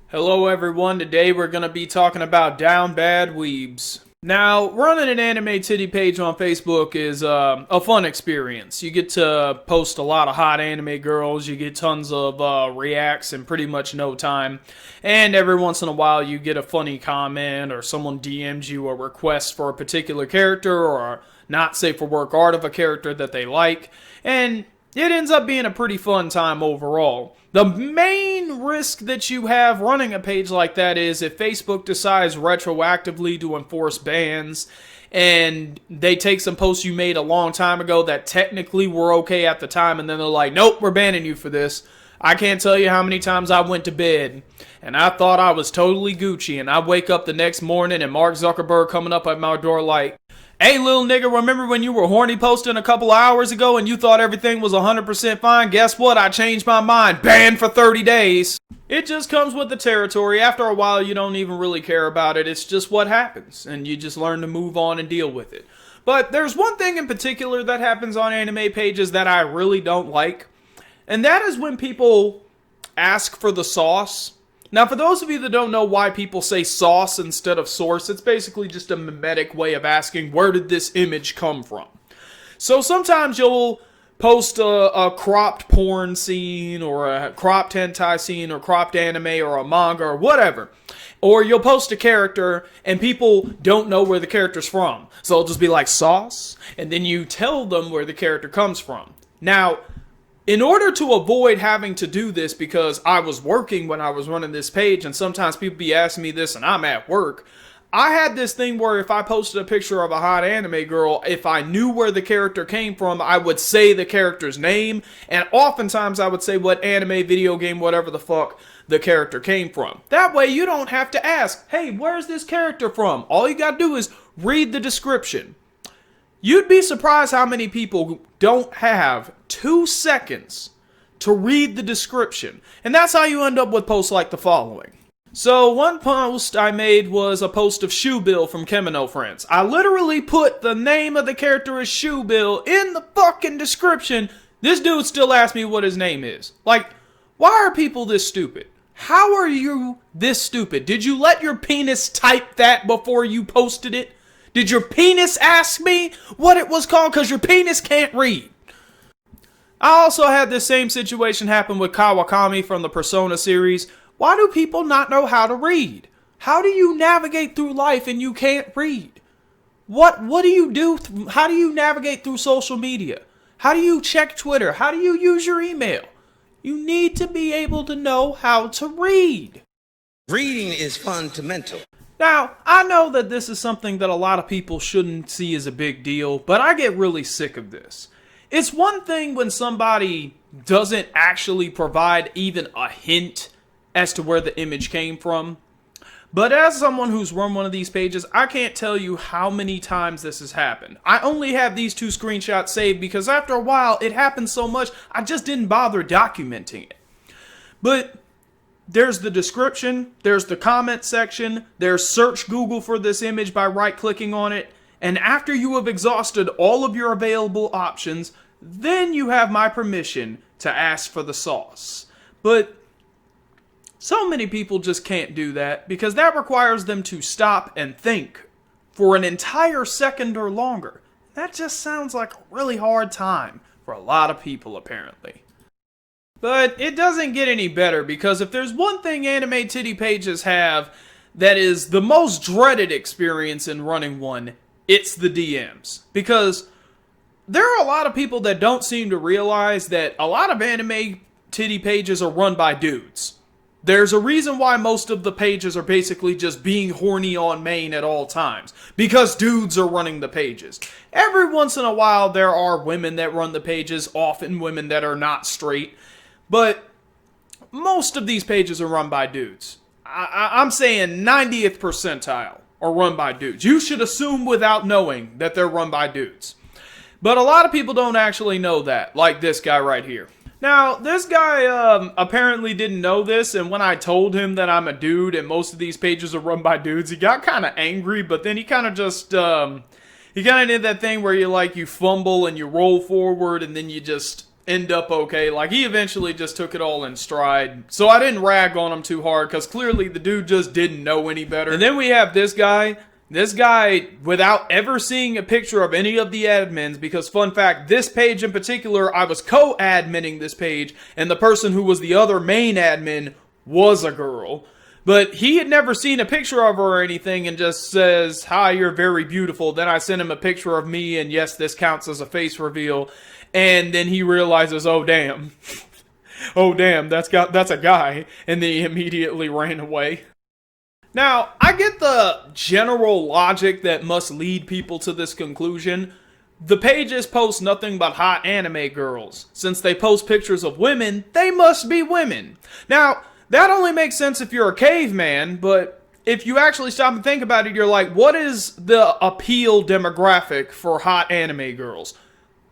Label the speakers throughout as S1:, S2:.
S1: Hello everyone, today we're going to be talking about Down Bad Weebs. Now, running an anime titty page on Facebook is a fun experience. You get to post a lot of hot anime girls, you get tons of reacts in pretty much no time, and every once in a while you get a funny comment or someone DMs you a request for a particular character or a not safe for work art of a character that they like, and it ends up being a pretty fun time overall. The main risk that you have running a page like that is if Facebook decides retroactively to enforce bans and they take some posts you made a long time ago that technically were okay at the time and then they're like, nope, we're banning you for this. I can't tell you how many times I went to bed and I thought I was totally Gucci and I wake up the next morning and Mark Zuckerberg coming up at my door like, hey, little nigga, remember when you were horny posting a couple hours ago and you thought everything was 100% fine? Guess what? I changed my mind. Banned for 30 days. It just comes with the territory. After a while, you don't even really care about it. It's just what happens, and you just learn to move on and deal with it. But there's one thing in particular that happens on anime pages that I really don't like, and that is when people ask for the sauce. Now, for those of you that don't know why people say sauce instead of source, it's basically just a mimetic way of asking, where did this image come from? So sometimes you'll post a cropped porn scene, or a cropped hentai scene, or cropped anime, or a manga, or whatever. Or you'll post a character, and people don't know where the character's from. So it'll just be like, sauce, and then you tell them where the character comes from. Now, in order to avoid having to do this, because I was working when I was running this page, and sometimes people be asking me this and I'm at work, I had this thing where if I posted a picture of a hot anime girl, if I knew where the character came from, I would say the character's name, and oftentimes I would say what anime, video game, whatever the fuck the character came from. That way you don't have to ask, hey, where's this character from? All you gotta do is read the description. You'd be surprised how many people don't have 2 seconds to read the description. And that's how you end up with posts like the following. So one post I made was a post of Shoebill from Kemino Friends. I literally put the name of the character as Shoebill in the fucking description. This dude still asks me what his name is. Like, why are people this stupid? How are you this stupid? Did you let your penis type that before you posted it? Did your penis ask me what it was called? Because your penis can't read. I also had this same situation happen with Kawakami from the Persona series. Why do people not know how to read? How do you navigate through life and you can't read? What do you do? How do you navigate through social media? How do you check Twitter? How do you use your email? You need to be able to know how to read.
S2: Reading is fundamental.
S1: Now, I know that this is something that a lot of people shouldn't see as a big deal, but I get really sick of this. It's one thing when somebody doesn't actually provide even a hint as to where the image came from. But as someone who's run one of these pages, I can't tell you how many times this has happened. I only have these 2 screenshots saved because after a while, it happened so much, I just didn't bother documenting it. But there's the description, there's the comment section, there's search Google for this image by right-clicking on it, and after you have exhausted all of your available options, then you have my permission to ask for the sauce. But so many people just can't do that because that requires them to stop and think for an entire second or longer. That just sounds like a really hard time for a lot of people, apparently. But it doesn't get any better because if there's one thing anime titty pages have that is the most dreaded experience in running one, it's the DMs. Because there are a lot of people that don't seem to realize that a lot of anime titty pages are run by dudes. There's a reason why most of the pages are basically just being horny on main at all times. Because dudes are running the pages. Every once in a while there are women that run the pages, often women that are not straight. But most of these pages are run by dudes. I'm saying 90th percentile are run by dudes. You should assume without knowing that they're run by dudes. But a lot of people don't actually know that, like this guy right here. Now, this guy apparently didn't know this, and when I told him that I'm a dude and most of these pages are run by dudes, he got kind of angry, but then he kind of just, he kind of did that thing where you fumble and you roll forward and then you just end up okay. Like, he eventually just took it all in stride. So I didn't rag on him too hard, because clearly the dude just didn't know any better. And then we have this guy. This guy, without ever seeing a picture of any of the admins, because fun fact, this page in particular, I was co-adminning this page, and the person who was the other main admin was a girl. But he had never seen a picture of her or anything, and just says, "Hi, you're very beautiful." Then I sent him a picture of me, and yes, this counts as a face reveal. And then he realizes, oh damn, oh damn, that's a guy, and then he immediately ran away. Now, I get the general logic that must lead people to this conclusion. The pages post nothing but hot anime girls. Since they post pictures of women, they must be women. Now, that only makes sense if you're a caveman, but if you actually stop and think about it, you're like, what is the appeal demographic for hot anime girls?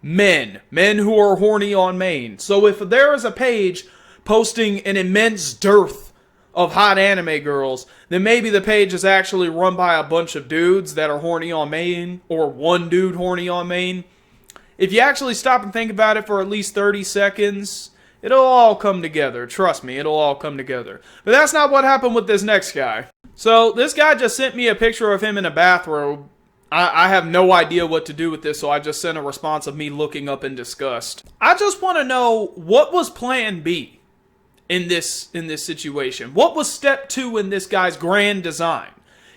S1: Men. Men who are horny on main. So if there is a page posting an immense dearth of hot anime girls, then maybe the page is actually run by a bunch of dudes that are horny on main, or one dude horny on main. If you actually stop and think about it for at least 30 seconds, it'll all come together. Trust me, it'll all come together. But that's not what happened with this next guy. So this guy just sent me a picture of him in a bathrobe. I have no idea what to do with this, so I just sent a response of me looking up in disgust. I just want to know, what was plan B in this situation? What was step 2 in this guy's grand design?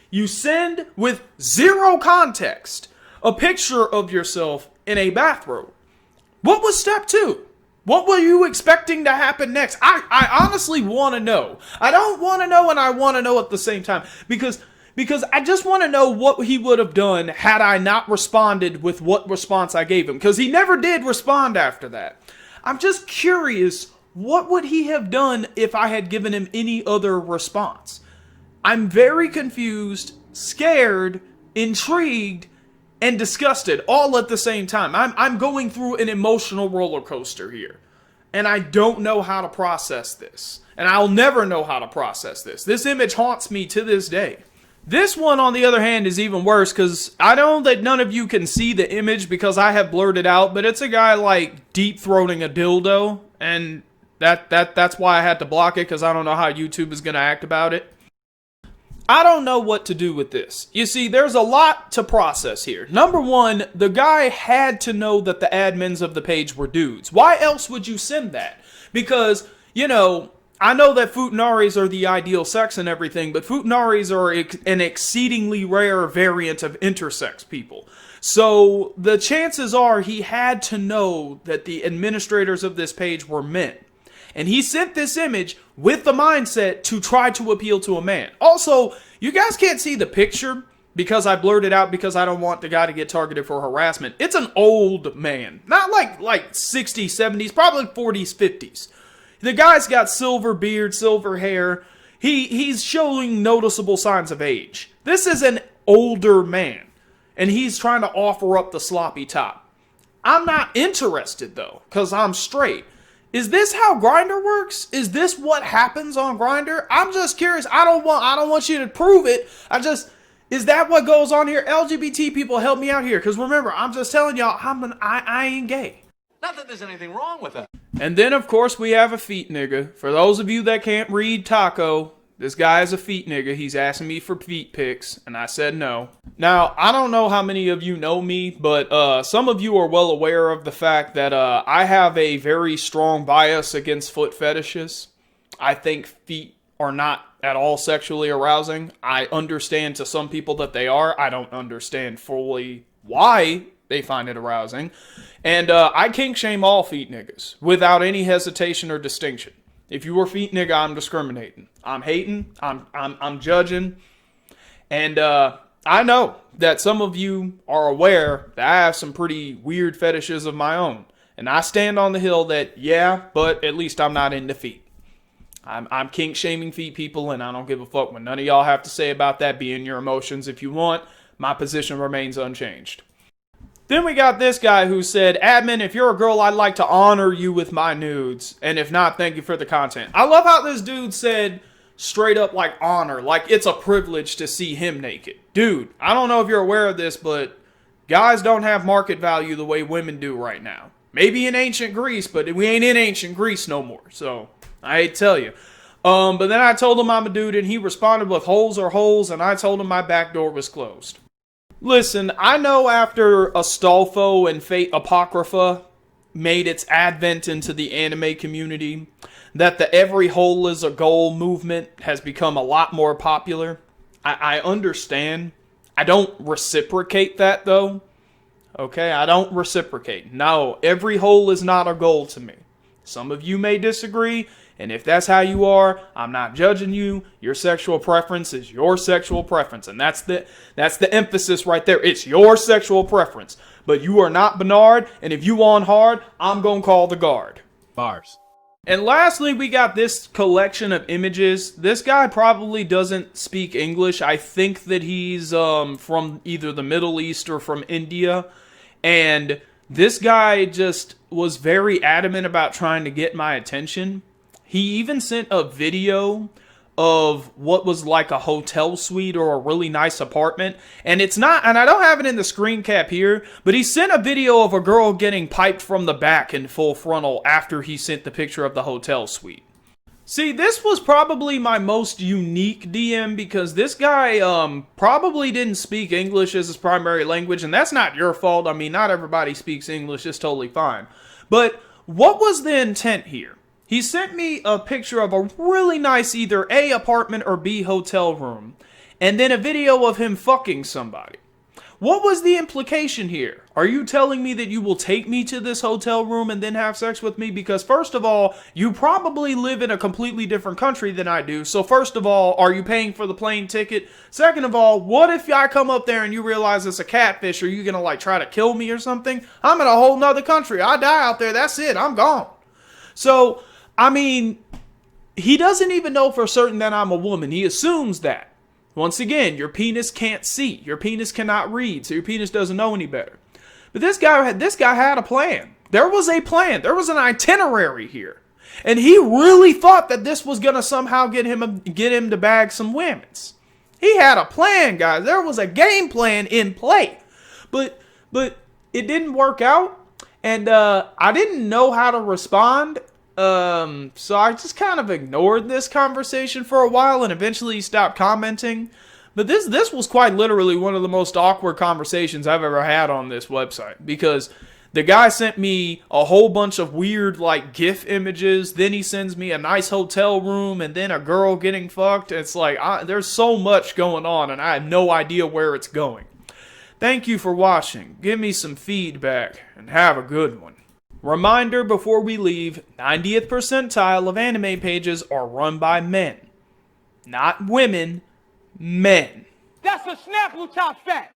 S1: You send, with zero context, a picture of yourself in a bathrobe. What was step 2? What were you expecting to happen next? I honestly want to know. I don't want to know, and I want to know at the same time. Because I just want to know what he would have done had I not responded with what response I gave him. Because he never did respond after that. I'm just curious, what would he have done if I had given him any other response? I'm very confused, scared, intrigued, and disgusted all at the same time. I'm going through an emotional roller coaster here. And I don't know how to process this. And I'll never know how to process this. This image haunts me to this day. This one, on the other hand, is even worse, because I know that none of you can see the image because I have blurred it out, but it's a guy, like, deep-throating a dildo, and that's why I had to block it, because I don't know how YouTube is going to act about it. I don't know what to do with this. You see, there's a lot to process here. Number one, the guy had to know that the admins of the page were dudes. Why else would you send that? Because, you know, I know that futanaris are the ideal sex and everything, but futanaris are an exceedingly rare variant of intersex people. So the chances are he had to know that the administrators of this page were men. And he sent this image with the mindset to try to appeal to a man. Also, you guys can't see the picture because I blurred it out because I don't want the guy to get targeted for harassment. It's an old man. Not like 60s, 70s, probably 40s, 50s. The guy's got silver beard, silver hair. He's showing noticeable signs of age. This is an older man. And he's trying to offer up the sloppy top. I'm not interested though, because I'm straight. Is this how Grindr works? Is this what happens on Grindr? I'm just curious. I don't want you to prove it. Is that what goes on here? LGBT people, help me out here. Because remember, I'm just telling y'all, I ain't gay.
S3: Not that there's anything wrong with that.
S1: And then, of course, we have a feet nigga. For those of you that can't read Taco, this guy is a feet nigga. He's asking me for feet pics, and I said no. Now, I don't know how many of you know me, but some of you are well aware of the fact that I have a very strong bias against foot fetishes. I think feet are not at all sexually arousing. I understand to some people that they are. I don't understand fully why they find it arousing. And I kink shame all feet niggas without any hesitation or distinction. If you were feet nigga, I'm discriminating. I'm hating. I'm judging. And I know that some of you are aware that I have some pretty weird fetishes of my own. And I stand on the hill that, yeah, but at least I'm not into feet. I'm kink shaming feet people, and I don't give a fuck what none of y'all have to say about that. Be in your emotions if you want. My position remains unchanged. Then we got this guy who said, admin, if you're a girl, I'd like to honor you with my nudes. And if not, thank you for the content. I love how this dude said straight up like honor. Like it's a privilege to see him naked. Dude, I don't know if you're aware of this, but guys don't have market value the way women do right now. Maybe in ancient Greece, but we ain't in ancient Greece no more. So I hate to tell you. But then I told him I'm a dude, and he responded with holes are holes, and I told him my back door was closed. Listen, I know after Astolfo and Fate Apocrypha made its advent into the anime community, that the every hole is a goal movement has become a lot more popular. I understand. I don't reciprocate that, though. Okay, I don't reciprocate. No, every hole is not a goal to me. Some of you may disagree, and if that's how you are, I'm not judging you. Your sexual preference is your sexual preference, and that's the emphasis right there. It's your sexual preference, but you are not Bernard, and if you on hard, I'm gonna call the guard.
S4: Bars.
S1: And lastly, we got this collection of images. This guy probably doesn't speak English. I think that he's from either the Middle East or from India. And this guy just was very adamant about trying to get my attention. He even sent a video of what was like a hotel suite or a really nice apartment. And it's not, and I don't have it in the screen cap here, but he sent a video of a girl getting piped from the back in full frontal after he sent the picture of the hotel suite. See, this was probably my most unique DM because this guy probably didn't speak English as his primary language, and that's not your fault. I mean, not everybody speaks English. It's totally fine. But what was the intent here? He sent me a picture of a really nice either A, apartment or B, hotel room, and then a video of him fucking somebody. What was the implication here? Are you telling me that you will take me to this hotel room and then have sex with me? Because first of all, you probably live in a completely different country than I do. So first of all, are you paying for the plane ticket? Second of all, what if I come up there and you realize it's a catfish? Are you gonna like try to kill me or something? I'm in a whole nother country. I die out there. That's it. I'm gone. So, I mean, he doesn't even know for certain that I'm a woman. He assumes that. Once again, your penis can't see. Your penis cannot read, so your penis doesn't know any better. But this guy had a plan. There was a plan. There was an itinerary here. And he really thought that this was going to somehow get him to bag some women's. He had a plan, guys. There was a game plan in play. But it didn't work out. And I didn't know how to respond. So I just kind of ignored this conversation for a while and eventually stopped commenting. But this was quite literally one of the most awkward conversations I've ever had on this website. Because the guy sent me a whole bunch of weird, like, GIF images. Then he sends me a nice hotel room and then a girl getting fucked. It's like, there's so much going on and I have no idea where it's going. Thank you for watching. Give me some feedback and have a good one. Reminder before we leave, 90th percentile of anime pages are run by men. Not women, men.
S5: That's a snap, Luta Fat.